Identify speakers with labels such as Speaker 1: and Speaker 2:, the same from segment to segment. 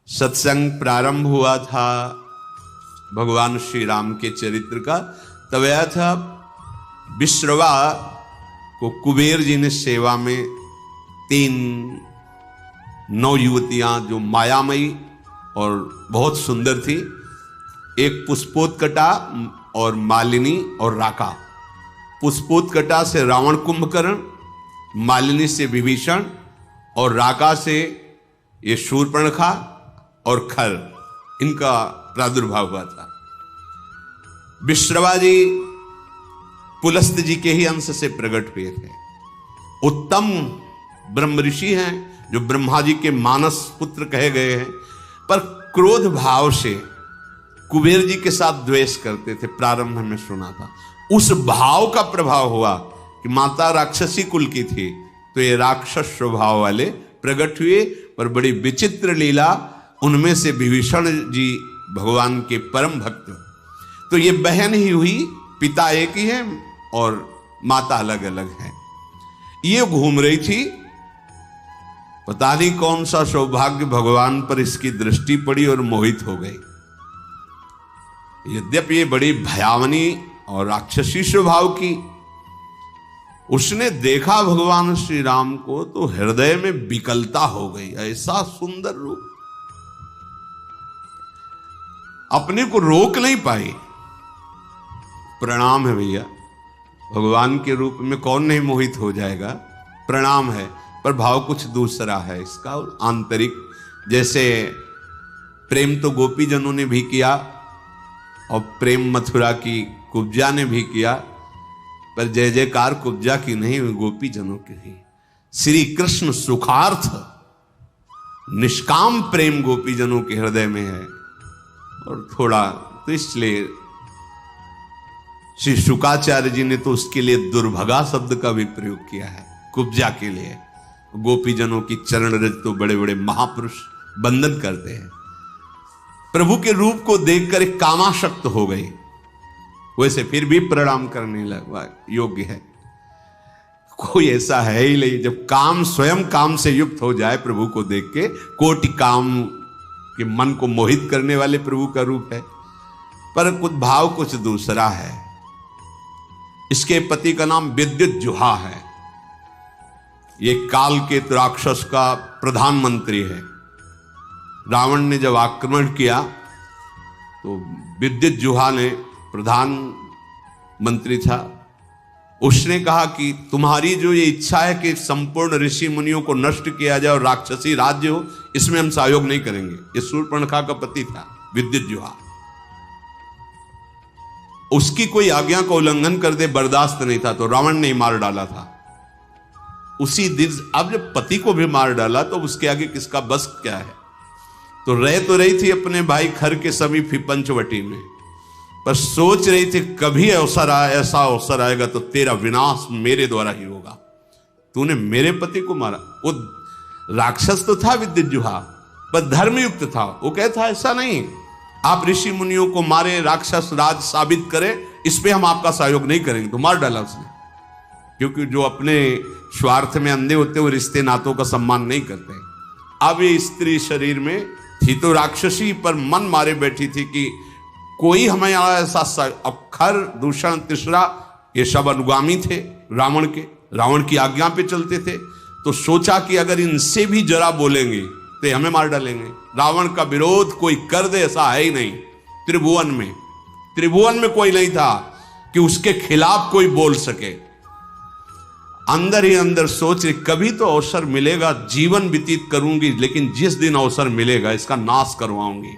Speaker 1: सत्संग प्रारंभ हुआ था भगवान श्री राम के चरित्र का। तब यह था विश्रवा को कुबेर जी ने सेवा में 3 नवयुवतियां जो मायामयी और बहुत सुंदर थी, एक पुष्पोत्कटा और मालिनी और राका। पुष्पोत्कटा से रावण कुंभकर्ण, मालिनी से विभीषण और राका से ये शूर्पणखा और खर, इनका प्रादुर्भाव हुआ था। विश्रवा जी पुलस्त जी के ही अंश से प्रकट हुए थे। उत्तम ब्रह्म ऋषि हैं जो ब्रह्मा जी के मानस पुत्र कहे गए हैं, पर क्रोध भाव से कुबेर जी के साथ द्वेष करते थे। प्रारंभ में सुना था उस भाव का प्रभाव हुआ कि माता राक्षसी कुल की थी, तो ये राक्षस स्वभाव वाले प्रकट हुए। पर बड़ी विचित्र लीला, उनमें से विभीषण जी भगवान के परम भक्त, तो ये बहन ही हुई, पिता एक ही है और माता अलग अलग है। ये घूम रही थी, पता नहीं कौन सा सौभाग्य भगवान पर इसकी दृष्टि पड़ी और मोहित हो गई। यद्यपि ये बड़ी भयावनी और राक्षसी स्वभाव की, उसने देखा भगवान श्री राम को तो हृदय में विकलता हो गई। ऐसा सुंदर रूप, अपने को रोक नहीं पाई। प्रणाम है भैया, भगवान के रूप में कौन नहीं मोहित हो जाएगा, प्रणाम है। पर भाव कुछ दूसरा है इसका आंतरिक। जैसे प्रेम तो गोपी जनों ने भी किया और प्रेम मथुरा की कुब्जा ने भी किया, पर जय जयकार कुब्जा की नहीं, गोपी जनों की ही। श्री कृष्ण सुखार्थ निष्काम प्रेम गोपी जनों के हृदय में है। और थोड़ा तो इसलिए श्री शुकाचार्य जी ने तो उसके लिए दुर्भगा शब्द का भी प्रयोग किया है कुब्जा के लिए। गोपी जनों की चरण रज तो बड़े बड़े महापुरुष बंधन करते हैं। प्रभु के रूप को देखकर एक कामाशक्त हो गई, वैसे फिर भी प्रणाम करने लगा योग्य है। कोई ऐसा है ही नहीं जब काम स्वयं काम से युक्त हो जाए प्रभु को देख के। कोटि काम के मन को मोहित करने वाले प्रभु का रूप है, पर कुछ भाव कुछ दूसरा है। इसके पति का नाम विद्युत जुहा है। ये काल के राक्षस का प्रधानमंत्री है। रावण ने जब आक्रमण किया तो विद्युत जुहा ने, प्रधानमंत्री था, उसने कहा कि तुम्हारी जो ये इच्छा है कि संपूर्ण ऋषि मुनियों को नष्ट किया जाए और राक्षसी राज्य हो, इसमें हम सहयोग नहीं करेंगे। ये शूर्पणखा का पति था विद्युत जुहा। उसकी कोई आज्ञा का उल्लंघन कर दे बर्दाश्त नहीं था, तो रावण ने मार डाला था उसी दिन। अब जब पति को भी मार डाला तो उसके आगे किसका बस क्या है। तो रही थी अपने भाई खर के समीप ही पंचवटी में, पर सोच रही थी कभी ऐसा अवसर आएगा तो तेरा विनाश मेरे द्वारा ही होगा। तूने मेरे पति को मारा। वो राक्षस तो था विद्युत जुहा, पर धर्मयुक्त था। वो कहता ऐसा नहीं, आप ऋषि मुनियों को मारे, राक्षस राज साबित करें, इस पे हम आपका सहयोग नहीं करेंगे। तो मार डाला उसने, क्योंकि जो अपने स्वार्थ में अंधे होते वो रिश्ते नातों का सम्मान नहीं करते। अब ये स्त्री शरीर में थी तो राक्षसी, पर मन मारे बैठी थी कि कोई हमें ऐसा अक्षर दूषण तीसरा, ये सब अनुगामी थे रावण के, रावण की आज्ञा पे चलते थे। तो सोचा कि अगर इनसे भी जरा बोलेंगे तो ये हमें मार डालेंगे। रावण का विरोध कोई कर दे ऐसा है ही नहीं। त्रिभुवन में कोई नहीं था कि उसके खिलाफ कोई बोल सके। अंदर ही अंदर सोच रही कभी तो अवसर मिलेगा, जीवन व्यतीत करूंगी, लेकिन जिस दिन अवसर मिलेगा इसका नाश करवाऊंगी।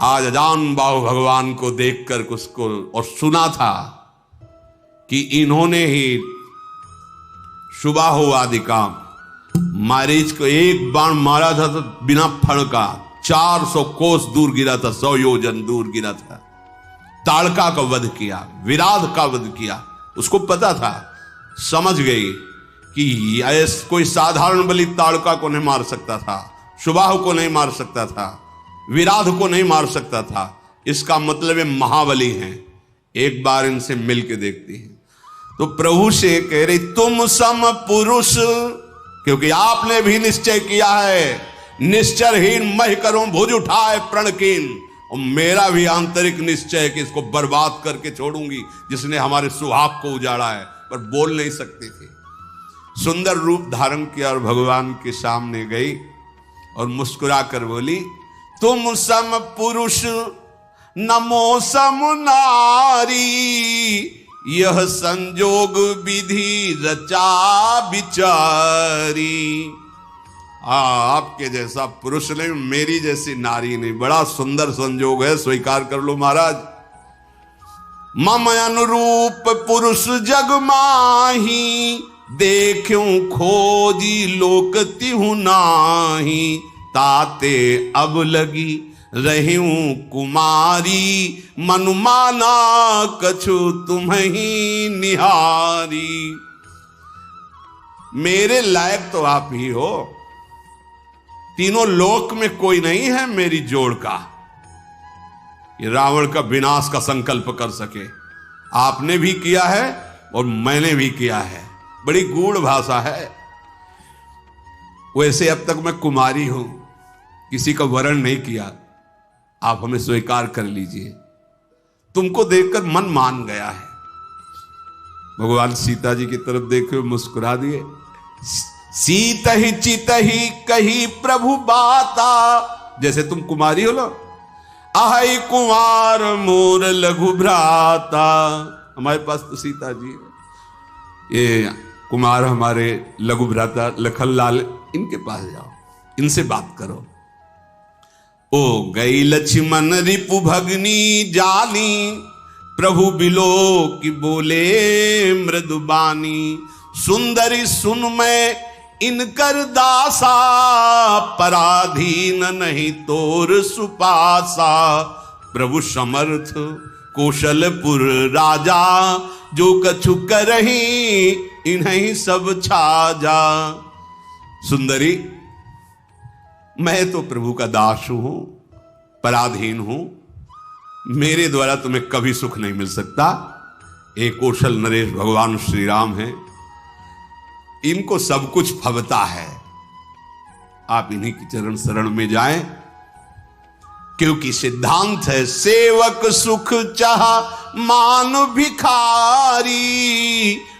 Speaker 1: आज अजान बाहु भगवान को देखकर उसको और सुना था कि इन्होंने ही सुबाहु आदि काम, मारीच को एक बाण मारा था तो बिना फण का 400 कोस दूर गिरा था, 100 योजन दूर गिरा था। ताड़का का वध किया, विराध का वध किया। उसको पता था, समझ गई कि ऐसा कोई साधारण बलि ताड़का को नहीं मार सकता था, सुबाहु को नहीं मार सकता था, विराध को नहीं मार सकता था। इसका मतलब है महाबली हैं। एक बार इनसे मिल के देखती है। तो प्रभु से कह रही तुम सम पुरुष, क्योंकि आपने भी निश्चय किया है निश्चरहीन मह करूं भुज उठाए प्रणकीन। और मेरा भी आंतरिक निश्चय है कि इसको बर्बाद करके छोड़ूंगी, जिसने हमारे सुहाग को उजाड़ा है। पर बोल नहीं सकती थी। सुंदर रूप धारण किया और भगवान के सामने गई और मुस्कुरा कर बोली, तुम सम पुरुष नमो सम नारी, यह संजोग विधि रचा बिचारी। आपके जैसा पुरुष नहीं, मेरी जैसी नारी नहीं, बड़ा सुंदर संजोग है, स्वीकार कर लो महाराज। मम अनुरूप पुरुष जग माही, देखूं खोजी लोक तिहु नाही, ताते अब लगी रहूं कुमारी, मनुमाना कछु तुम्हीं निहारी। मेरे लायक तो आप ही हो, तीनों लोक में कोई नहीं है मेरी जोड़ का, ये रावण का विनाश का संकल्प कर सके। आपने भी किया है और मैंने भी किया है। बड़ी गूढ़ भाषा है। वैसे अब तक मैं कुमारी हूं, किसी का वरण नहीं किया, आप हमें स्वीकार कर लीजिए। तुमको देखकर मन मान गया है। भगवान सीता जी की तरफ देखे मुस्कुरा दिए। सीत ही चित ही कही प्रभु बाता, जैसे तुम कुमारी हो लो। आहै कुमार मोर लघु भ्राता, हमारे पास तो सीता जी है, ये कुमार हमारे लघु भ्राता लखनलाल, इनके पास जाओ, इनसे बात करो। ओ गई लक्ष्मण रिपु भगनी जानी, प्रभु बिलो की बोले मृदुबानी। सुंदरी सुन मैं इनकर दासा, पराधीन नहीं तोर सुपासा। प्रभु समर्थ कौशलपुर राजा, जो कछु करही इन्हीं सब छाजा। सुंदरी, मैं तो प्रभु का दास हूं, पराधीन हूं, मेरे द्वारा तुम्हें कभी सुख नहीं मिल सकता। एक कौशल नरेश भगवान श्री राम हैं, इनको सब कुछ फबता है। आप इन्हीं की चरण शरण में जाएं, क्योंकि सिद्धांत है सेवक सुख चाह मान भिखारी,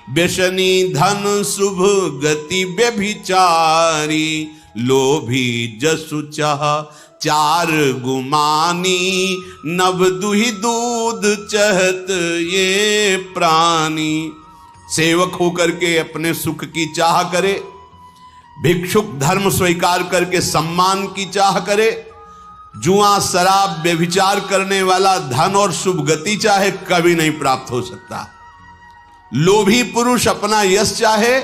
Speaker 1: व्यसनी धन शुभ गति व्यभिचारी। लोभी जसु चाह चार गुमानी, नभ दुहि दूध चहत ये प्राणी। सेवक होकर के अपने सुख की चाह करे, भिक्षुक धर्म स्वीकार करके सम्मान की चाह करे, जुआ शराब व्यभिचार करने वाला धन और शुभ गति चाहे, कभी नहीं प्राप्त हो सकता। लोभी पुरुष अपना यश चाहे,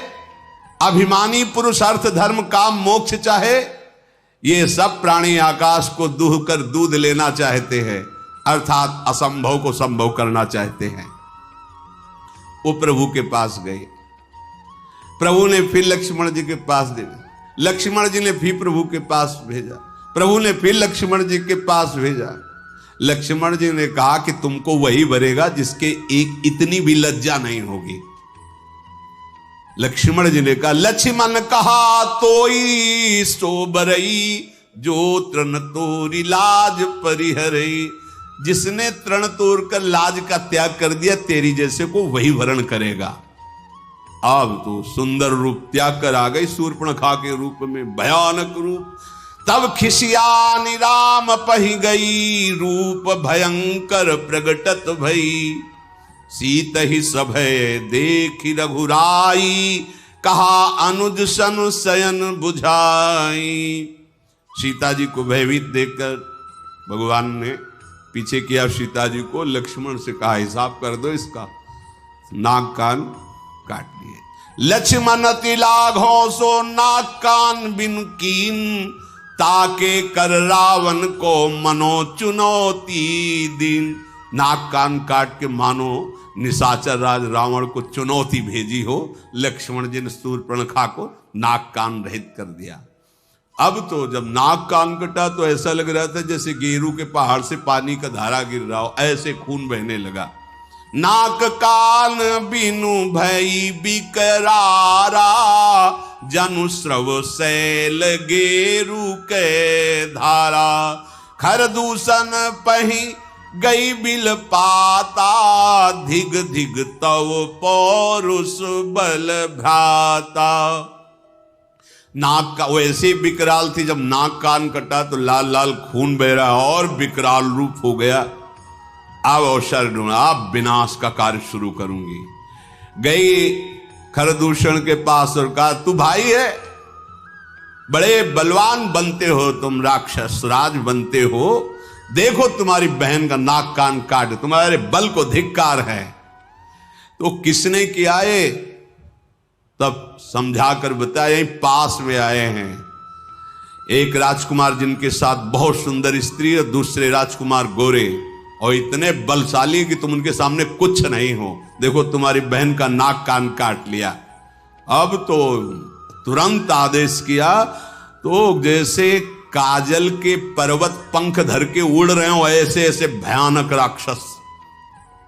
Speaker 1: अभिमानी पुरुष अर्थ धर्म काम मोक्ष चाहे, ये सब प्राणी आकाश को दूह कर दूध लेना चाहते हैं, अर्थात असंभव को संभव करना चाहते हैं। वो प्रभु के पास गए। प्रभु ने फिर लक्ष्मण जी के पास दे, लक्ष्मण जी ने फिर प्रभु के पास भेजा, प्रभु ने फिर लक्ष्मण जी के पास भेजा। लक्ष्मण जी ने कहा कि तुमको वही भरेगा जिसके एक इतनी भी लज्जा नहीं होगी। लक्ष्मण जी ने कहा, लक्ष्मण कहा तोई सो बरई, जो तृण तोरी लाज परिहरई। जिसने तृण तोड़ कर लाज का त्याग कर दिया, तेरी जैसे को वही वरण करेगा। अब तो सुंदर रूप त्याग कर आ गई शूर्पणखा के रूप में, भयानक रूप। तब खिसियानी राम पही गई, रूप भयंकर प्रगटत भई। सीत ही सभय देखी रघुराई, कहा अनुज सन शयन बुझाई। सीता जी को भयभीत देखकर भगवान ने पीछे किया सीता जी को, लक्ष्मण से कहा हिसाब कर दो इसका। नाक कान काट लिए। लक्ष्मण तिलाघों सो नाक कान बिन कीन, ताके कर रावण को मनो चुनौती दिन। नाक कान काट के मानो निशाचर राज रावण को चुनौती भेजी हो। लक्ष्मण जी ने शूर्पणखा को नाक कान रहित कर दिया। अब तो जब नाक कान कटा तो ऐसा लग रहा था जैसे गेरू के पहाड़ से पानी का धारा गिर रहा हो, ऐसे खून बहने लगा। नाक कान बिनु भई बिकरारा, जनु स्रव शैल गेरु के धारा। खर दूषण पही गई बिल पाता, धिग धिग तव पौरुष बल भ्राता। नाक का वैसे विकराल थी, जब नाक कान कटा तो लाल लाल खून बह रहा और विकराल रूप हो गया। अब अवसर ढूंढा, अब विनाश का कार्य शुरू करूंगी। गई खरदूषण के पास और कहा, तू भाई है, बड़े बलवान बनते हो तुम, राक्षस राज बनते हो, देखो तुम्हारी बहन का नाक कान काट, तुम्हारे बल को धिक्कार है। तो किसने किया है? तब समझाकर बताया, यहीं पास में आए हैं एक राजकुमार जिनके साथ बहुत सुंदर स्त्री और दूसरे राजकुमार गोरे, और इतने बलशाली कि तुम उनके सामने कुछ नहीं हो। देखो तुम्हारी बहन का नाक कान काट लिया। अब तो तुरंत आदेश किया, तो जैसे काजल के पर्वत पंख धर के उड़ रहे हो, ऐसे ऐसे भयानक राक्षस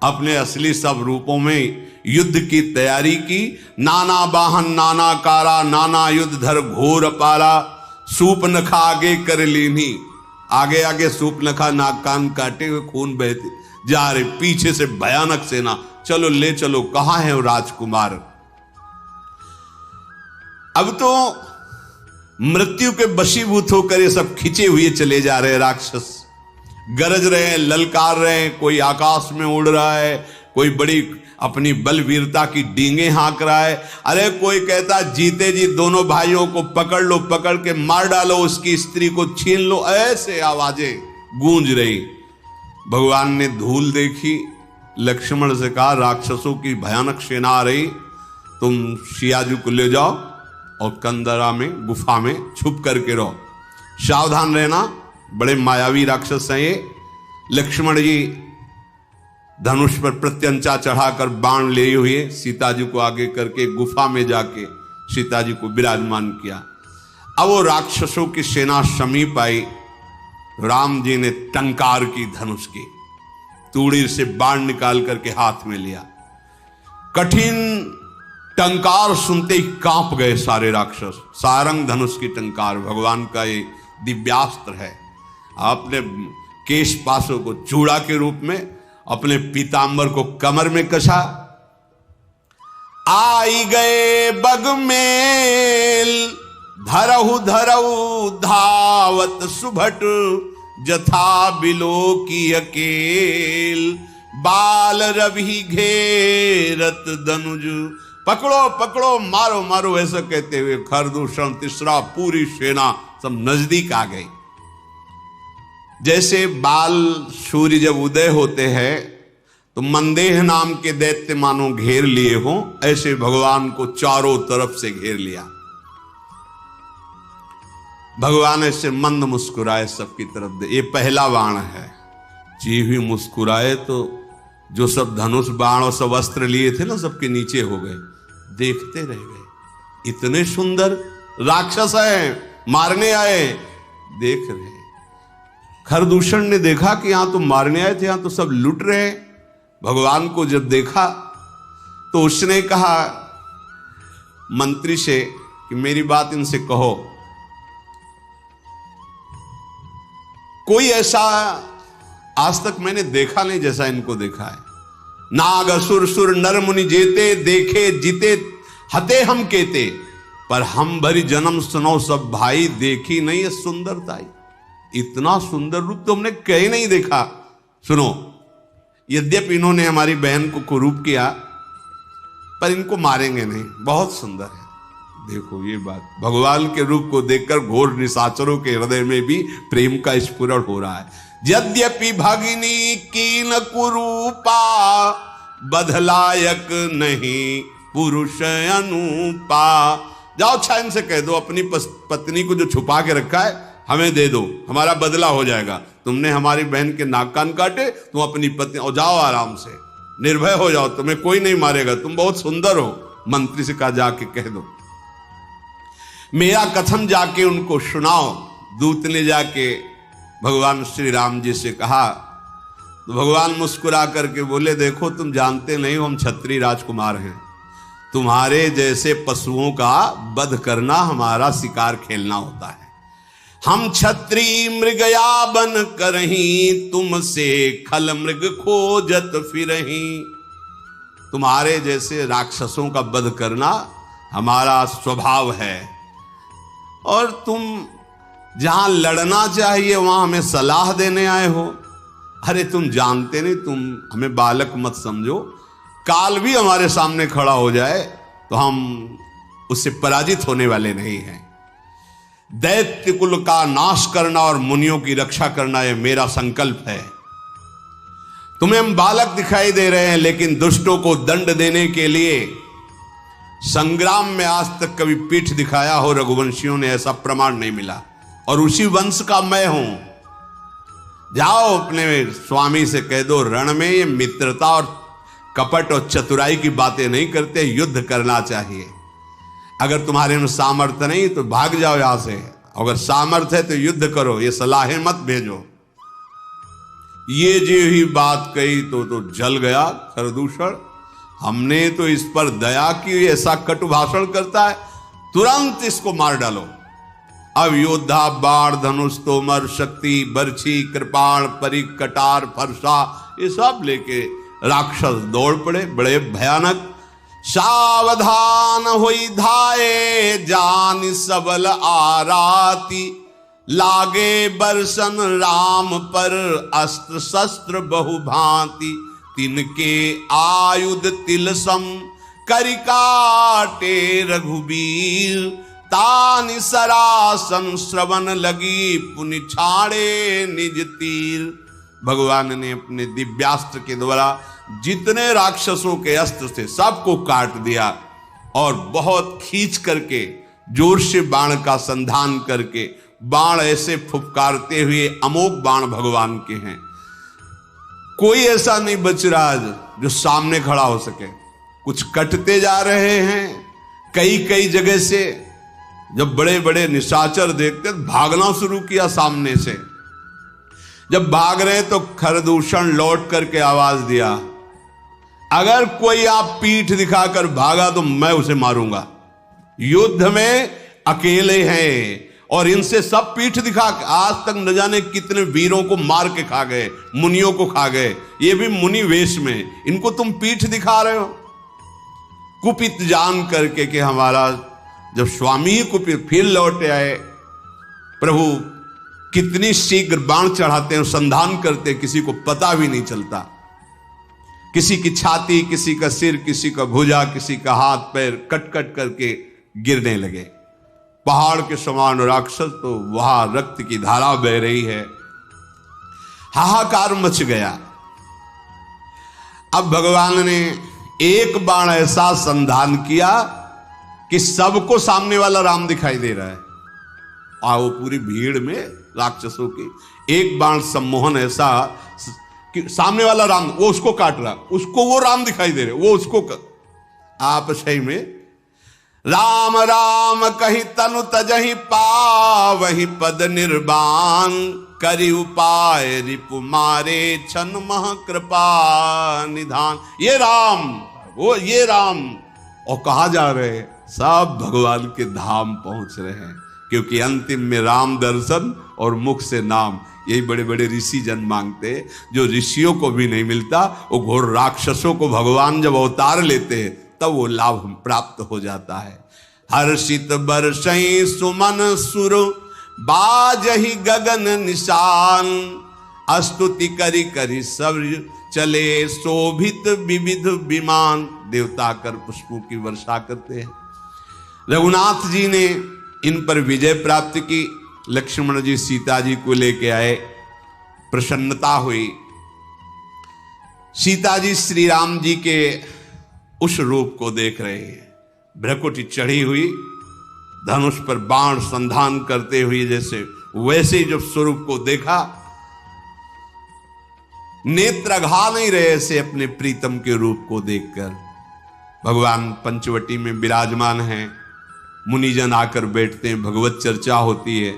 Speaker 1: अपने असली सब रूपों में युद्ध की तैयारी की। नाना वाहन नाना कारा, नाना युद्ध धर घोर पारा, सूपनखा आगे कर लीनी। आगे आगे सूपनखा नाक कान काटे हुए खून बहते जा रहे, पीछे से भयानक सेना, चलो ले चलो, कहां है वो राजकुमार। अब तो मृत्यु के वशीभूत होकर ये सब खिंचे हुए चले जा रहे राक्षस, गरज रहे हैं, ललकार रहे हैं, कोई आकाश में उड़ रहा है, कोई बड़ी अपनी बलवीरता की डींगे हाँक रहा है। अरे कोई कहता जीते जी दोनों भाइयों को पकड़ लो, पकड़ के मार डालो, उसकी स्त्री को छीन लो, ऐसे आवाजें गूंज रही। भगवान ने धूल देखी, लक्ष्मण से कहा, राक्षसों की भयानक सेना आ रही, तुम सियाजू को ले जाओ और कंदरा में गुफा में छुप करके रहो, सावधान रहना, बड़े मायावी राक्षस हैं ये। लक्ष्मण जी धनुष पर प्रत्यंचा चढ़ाकर बाण लिए हुए सीता जी को आगे करके गुफा में जाके सीता जी को विराजमान किया। अब वो राक्षसों की सेना समीप आई, राम जी ने टंकार की धनुष की, तूड़ी से बाण निकाल करके हाथ में लिया। कठिन टंकार सुनते ही कांप गए सारे राक्षस। सारंग धनुष की टंकार भगवान का ये दिव्यास्त्र है। आपने केश पासों को चूड़ा के रूप में, अपने पीतांबर को कमर में कसा। आई गए बगमेल, धरहु धरहु धावत सुभट, जथा बिलो की अकेल, बाल रवि घेरत दनुज। पकड़ो पकड़ो, मारो मारो, ऐसा कहते हुए खरदूषण तीसरा पूरी सेना सब नजदीक आ गई। जैसे बाल सूर्य जब उदय होते हैं तो मंदेह नाम के दैत्य मानो घेर लिए हों, ऐसे भगवान को चारों तरफ से घेर लिया। भगवान ऐसे मंद मुस्कुराए सबकी तरफ दे। ये पहला बाण है। जी भी मुस्कुराए तो जो सब धनुष बाण और सब अस्त्र लिए थे ना, सबके नीचे हो गए, देखते रह गए। इतने सुंदर राक्षस हैं, मारने आए, देख रहे। खरदूषण ने देखा कि यहां तो मारने आए थे, यहां तो सब लुट रहे हैं। भगवान को जब देखा तो उसने कहा मंत्री से कि मेरी बात इनसे कहो, कोई ऐसा आज तक मैंने देखा नहीं जैसा इनको देखा है। नाग असुर सुर नर मुनि जेते, देखे जीते हते हम केते, पर हम भरी जन्म सुनो सब भाई, देखी नहीं है सुंदरताई। इतना सुंदर रूप तो हमने कहीं नहीं देखा। सुनो, यद्यपि इन्होंने हमारी बहन को कुरूप किया, पर इनको मारेंगे नहीं, बहुत सुंदर है। देखो ये बात, भगवान के रूप को देखकर घोर निशाचरों के हृदय में भी प्रेम का स्फुरण हो रहा है। यद्यपि भगिनी कीन कुरूपा, बधलायक नहीं पुरुष अनुपा। जाओ छाइन से कह दो अपनी पत्नी को जो छुपा के रखा है हमें दे दो, हमारा बदला हो जाएगा। तुमने हमारी बहन के नाक कान काटे, तुम अपनी पत्नी, और जाओ आराम से, निर्भय हो जाओ, तुम्हें कोई नहीं मारेगा, तुम बहुत सुंदर हो। मंत्री से कहा जाके कह दो, मेरा कथन जाके उनको सुनाओ। दूत ने जाके भगवान श्री राम जी से कहा, तो भगवान मुस्कुरा करके बोले, देखो तुम जानते नहीं हो हम क्षत्रिय राजकुमार हैं, तुम्हारे जैसे पशुओं का वध करना हमारा शिकार खेलना होता है। हम क्षत्रिय मृगया बन करही, तुमसे खल मृग खोजत फिरही। तुम्हारे जैसे राक्षसों का वध करना हमारा स्वभाव है, और तुम जहां लड़ना चाहिए वहां हमें सलाह देने आए हो। अरे तुम जानते नहीं, तुम हमें बालक मत समझो, काल भी हमारे सामने खड़ा हो जाए तो हम उससे पराजित होने वाले नहीं हैं। दैत्य कुल का नाश करना और मुनियों की रक्षा करना यह मेरा संकल्प है। तुम्हें हम बालक दिखाई दे रहे हैं, लेकिन दुष्टों को दंड देने के लिए संग्राम में आज तक कभी पीठ दिखाया हो रघुवंशियों ने, ऐसा प्रमाण नहीं मिला, और उसी वंश का मैं हूं। जाओ अपने स्वामी से कह दो, रण में ये मित्रता और कपट और चतुराई की बातें नहीं करते, युद्ध करना चाहिए। अगर तुम्हारे में सामर्थ्य नहीं तो भाग जाओ यहां से, अगर सामर्थ्य है तो युद्ध करो, ये सलाहें मत भेजो। ये जो ही बात कही तो जल गया खरदूषण। हमने तो इस पर दया की, ऐसा कटु भाषण करता है, तुरंत इसको मार डालो। अब योद्धा बाण धनुष तोमर शक्ति बर्छी कृपाण परिक कटार फरसा ये सब लेके राक्षस दौड़ पड़े, बड़े भयानक। सावधान होई धाये जान सबल आराती, लागे बरसन राम पर अस्त्र शस्त्र बहुभांति। तिनके आयुध तिलसम करिकाटे रघुबीर, तानि सरासन श्रवण लगी पुनि छाड़े निज तीर। भगवान ने अपने दिव्यास्त्र के द्वारा जितने राक्षसों के अस्त्र थे सबको काट दिया, और बहुत खींच करके जोर से बाण का संधान करके, बाण ऐसे फुफकारते हुए अमोघ बाण भगवान के हैं, कोई ऐसा नहीं बच रहा जो सामने खड़ा हो सके। कुछ कटते जा रहे हैं कई कई जगह से। जब बड़े बड़े निशाचर देखते भागना शुरू किया सामने से। जब भाग रहे तो खरदूषण लौट करके आवाज दिया, अगर कोई आप पीठ दिखाकर भागा तो मैं उसे मारूंगा। युद्ध में अकेले हैं और इनसे सब पीठ दिखा, आज तक न जाने कितने वीरों को मार के खा गए, मुनियों को खा गए, ये भी मुनि वेश में, इनको तुम पीठ दिखा रहे हो। कुपित जान करके कि हमारा जब स्वामी ही कुपित, फिर लौटे आए। प्रभु कितनी शीघ्र बाण चढ़ाते हैं, संधान करते, किसी को पता भी नहीं चलता। किसी की छाती, किसी का सिर, किसी का भुजा, किसी का हाथ पैर कट कट करके गिरने लगे। पहाड़ के समान राक्षस, तो वहां रक्त की धारा बह रही है, हाहाकार मच गया। अब भगवान ने एक बाण ऐसा संधान किया कि सबको सामने वाला राम दिखाई दे रहा है। वो पूरी भीड़ में राक्षसों की एक बाण सम्मोहन ऐसा कि सामने वाला राम, वो उसको काट रहा, उसको वो राम दिखाई दे रहे, वो उसको आप सही में राम राम कही तनु तजहि पावहि पद निर्वाण, करि उपाय रिपु मारे छन मह कृपा निधान। ये राम, वो ये राम, और कहा जा रहे हैं सब भगवान के धाम पहुंच रहे हैं, क्योंकि अंतिम में राम दर्शन और मुख से नाम, यही बड़े बड़े ऋषि जन मांगते, जो ऋषियों को भी नहीं मिलता। वो घोर राक्षसों को भगवान जब अवतार लेते हैं तब वो लाभ प्राप्त हो जाता है। हर्षित बरसई सुमन सुर बाजहि गगन निशान, स्तुति करी करी सब चले शोभित विविध विमान। देवता कर पुष्पों की वर्षा करते हैं। रघुनाथ जी ने इन पर विजय प्राप्त की। लक्ष्मण जी सीता जी को लेके आए, प्रसन्नता हुई। सीता जी श्री राम जी के उस रूप को देख रहे हैं, भ्रकुटी चढ़ी हुई, धनुष पर बाण संधान करते हुए, जैसे वैसे ही जब स्वरूप को देखा, नेत्र अघा नहीं रहे ऐसे अपने प्रीतम के रूप को देखकर। भगवान पंचवटी में विराजमान हैं, मुनिजन आकर बैठते हैं, भगवत चर्चा होती है।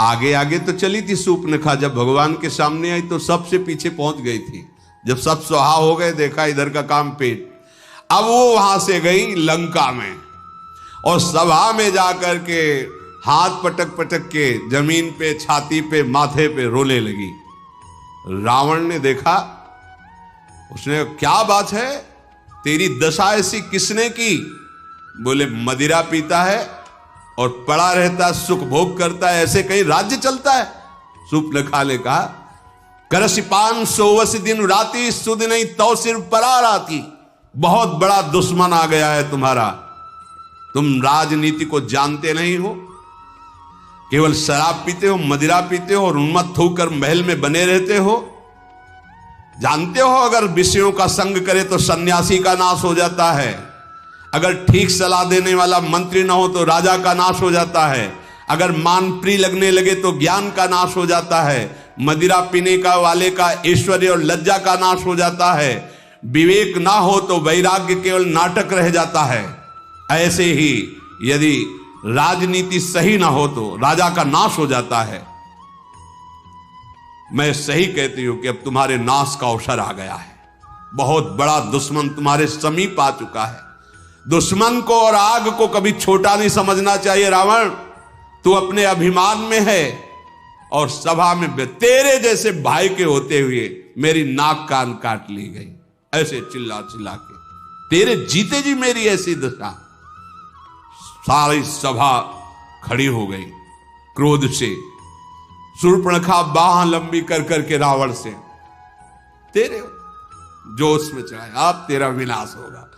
Speaker 1: आगे आगे तो चली थी शूर्पणखा, जब भगवान के सामने आई तो सबसे पीछे पहुंच गई थी। जब सब सुहा हो गए, देखा इधर का काम पेट। अब वो वहां से गई लंका में और सभा में जाकर के हाथ पटक पटक के जमीन पे, छाती पे, माथे पे रोने लगी। रावण ने देखा, उसने क्या बात है, तेरी दशा ऐसी किसने की? बोले मदिरा पीता है और पड़ा रहता, सुख भोग करता है, ऐसे कहीं राज्य चलता है? शूर्पणखा ने कहा, करसी 500 दिन राती, सुध नहीं तो सिर्फ परा राती। बहुत बड़ा दुश्मन आ गया है तुम्हारा, तुम राजनीति को जानते नहीं हो, केवल शराब पीते हो, मदिरा पीते हो और उन्मत्त होकर महल में बने रहते हो। जानते हो अगर विषयों का संग करे तो सन्यासी का नाश हो जाता है, अगर ठीक सलाह देने वाला मंत्री ना हो तो राजा का नाश हो जाता है, अगर मान प्रिय लगने लगे तो ज्ञान का नाश हो जाता है, मदिरा पीने का वाले का ऐश्वर्य और लज्जा का नाश हो जाता है, विवेक ना हो तो वैराग्य केवल नाटक रह जाता है। ऐसे ही यदि राजनीति सही ना हो तो राजा का नाश हो जाता है। मैं सही कहती हूं कि अब तुम्हारे नाश का अवसर आ गया है। बहुत बड़ा दुश्मन तुम्हारे समीप आ चुका है। दुश्मन को और आग को कभी छोटा नहीं समझना चाहिए। रावण, तू अपने अभिमान में है और सभा में तेरे जैसे भाई के होते हुए मेरी नाक कान काट ली गई, ऐसे चिल्ला चिल्ला के। तेरे जीते जी मेरी ऐसी दशा। सारी सभा खड़ी हो गई क्रोध से। शूर्पणखा बाह लंबी कर करके रावण से, तेरे जोश में चढ़ाए, अब तेरा विनाश होगा।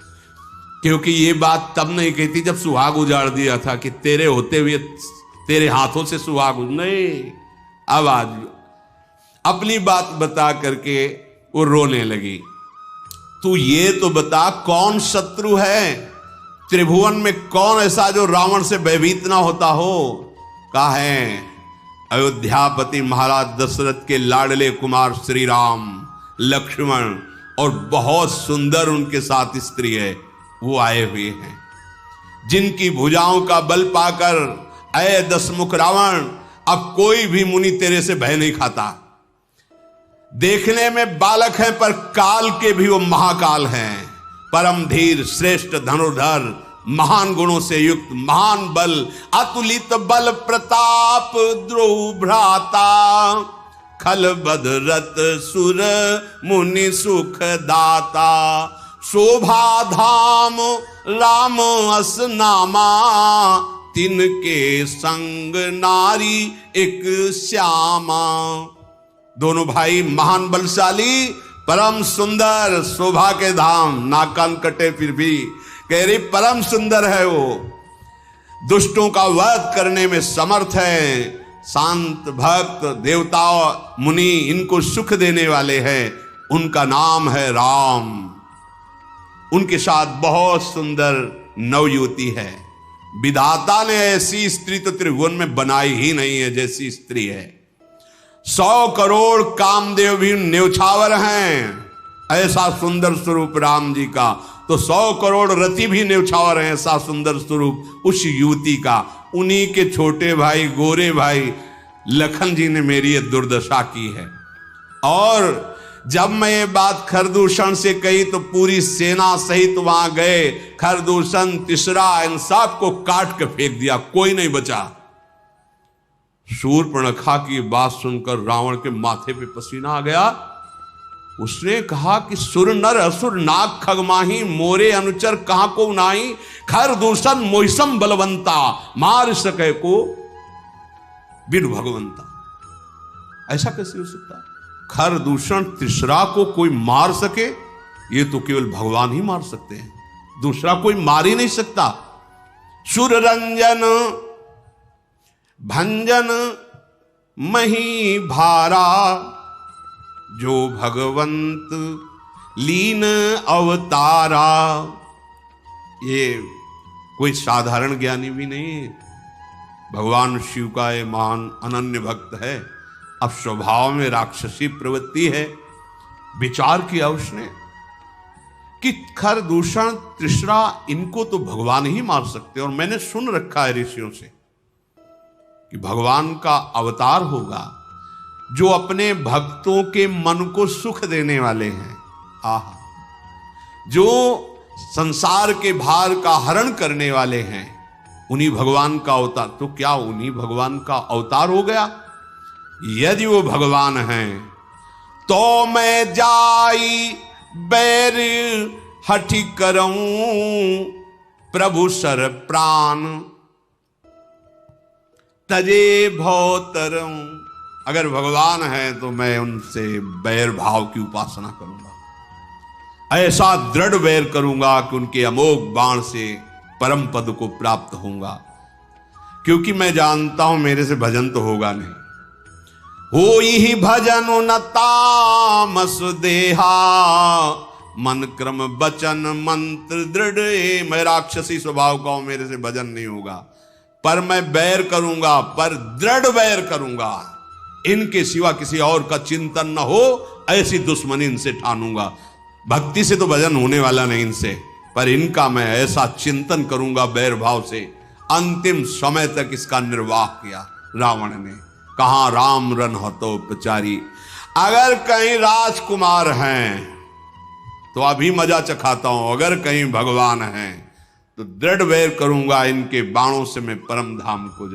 Speaker 1: क्योंकि ये बात तब नहीं कहती जब सुहाग उजाड़ दिया था कि तेरे होते हुए तेरे हाथों से सुहाग नहीं। अब आज अपनी बात बता करके वो रोने लगी। तू ये तो बता कौन शत्रु है त्रिभुवन में, कौन ऐसा जो रावण से भयभीत ना होता हो? कहा है अयोध्यापति महाराज दशरथ के लाडले कुमार श्री राम, लक्ष्मण और बहुत सुंदर उनके साथ स्त्री है, वो आए हुए हैं, जिनकी भुजाओं का बल पाकर अय दशमुख रावण अब कोई भी मुनि तेरे से भय नहीं खाता। देखने में बालक हैं पर काल के भी वो महाकाल हैं। परम धीर, श्रेष्ठ धनुर्धर, महान गुणों से युक्त, महान बल, अतुलित बल प्रताप, द्रोह भ्राता, खल बदरत सुर मुनि सुख दाता, शोभा धाम राम अस नामा, तिनके संग नारी एक श्यामा। दोनों भाई महान बलशाली, परम सुंदर, शोभा के धाम, नाक कान कटे फिर भी कह रही परम सुंदर है वो, दुष्टों का वध करने में समर्थ है, शांत भक्त, देवता मुनि इनको सुख देने वाले हैं, उनका नाम है राम। उनके साथ बहुत सुंदर नवयुवती है। विधाता ने ऐसी स्त्री तो त्रिभुवन में बनाई ही नहीं है जैसी स्त्री है। 100 करोड़ कामदेव भी न्यौछावर हैं, ऐसा सुंदर स्वरूप राम जी का। तो 100 करोड़ रति भी न्यौछावर हैं, ऐसा सुंदर स्वरूप उस युवती का। उन्हीं के छोटे भाई, गोरे भाई लखन जी ने मेरी ये दुर्दशा की है। और जब मैं ये बात खरदूषण से कही तो पूरी सेना सहित वहां गए। खरदूषण, तीसरा, इन सब को काट के फेंक दिया, कोई नहीं बचा। शूर्पणखा की बात सुनकर रावण के माथे पे पसीना आ गया। उसने कहा कि सुर नर असुर नाग खगमाही, मोरे अनुचर कहां को नाही, खरदूषण मोहिसम बलवंता, मार सके को बिन भगवंता। ऐसा कैसे हो सकता है? खरदूषण तीसरा को कोई मार सके, ये तो केवल भगवान ही मार सकते हैं, दूसरा कोई मार ही नहीं सकता। सुर रंजन भंजन मही भारा, जो भगवंत लीन अवतारा। ये कोई साधारण ज्ञानी भी नहीं है, भगवान शिव का ये महान अनन्य भक्त है। अब स्वभाव में राक्षसी प्रवृत्ति है। विचार किया उसने कि खरदूषण, तीसरा, इनको तो भगवान ही मार सकते हैं। और मैंने सुन रखा है ऋषियों से कि भगवान का अवतार होगा जो अपने भक्तों के मन को सुख देने वाले हैं। आहा, जो संसार के भार का हरण करने वाले हैं, उन्हीं भगवान का अवतार। तो क्या उन्हीं भगवान का अवतार हो गया? यदि वो भगवान हैं तो मैं जाई बैर हठि करऊं, प्रभु सर प्राण तजे भवतरऊं। अगर भगवान है तो मैं उनसे बैर भाव की उपासना करूंगा, ऐसा दृढ़ बैर करूंगा कि उनके अमोघ बाण से परम पद को प्राप्त होऊंगा, क्योंकि मैं जानता हूं मेरे से भजन तो होगा नहीं। हो ही भजन न तामस देहा, मन क्रम वचन मंत्र दृढ़। मैं राक्षसी स्वभाव का हूं, मेरे से भजन नहीं होगा, पर मैं बैर करूंगा, पर दृढ़ बैर करूंगा। इनके सिवा किसी और का चिंतन न हो, ऐसी दुश्मनी इनसे ठानूंगा। भक्ति से तो भजन होने वाला नहीं इनसे, पर इनका मैं ऐसा चिंतन करूंगा बैर भाव से। अंतिम समय तक इसका निर्वाह किया रावण ने। कहां राम रन हतो प्रचारी। अगर कहीं राजकुमार हैं तो अभी मजा चखाता हूं, अगर कहीं भगवान हैं तो दृढ़ बैर करूंगा, इनके बाणों से मैं परम धाम को जा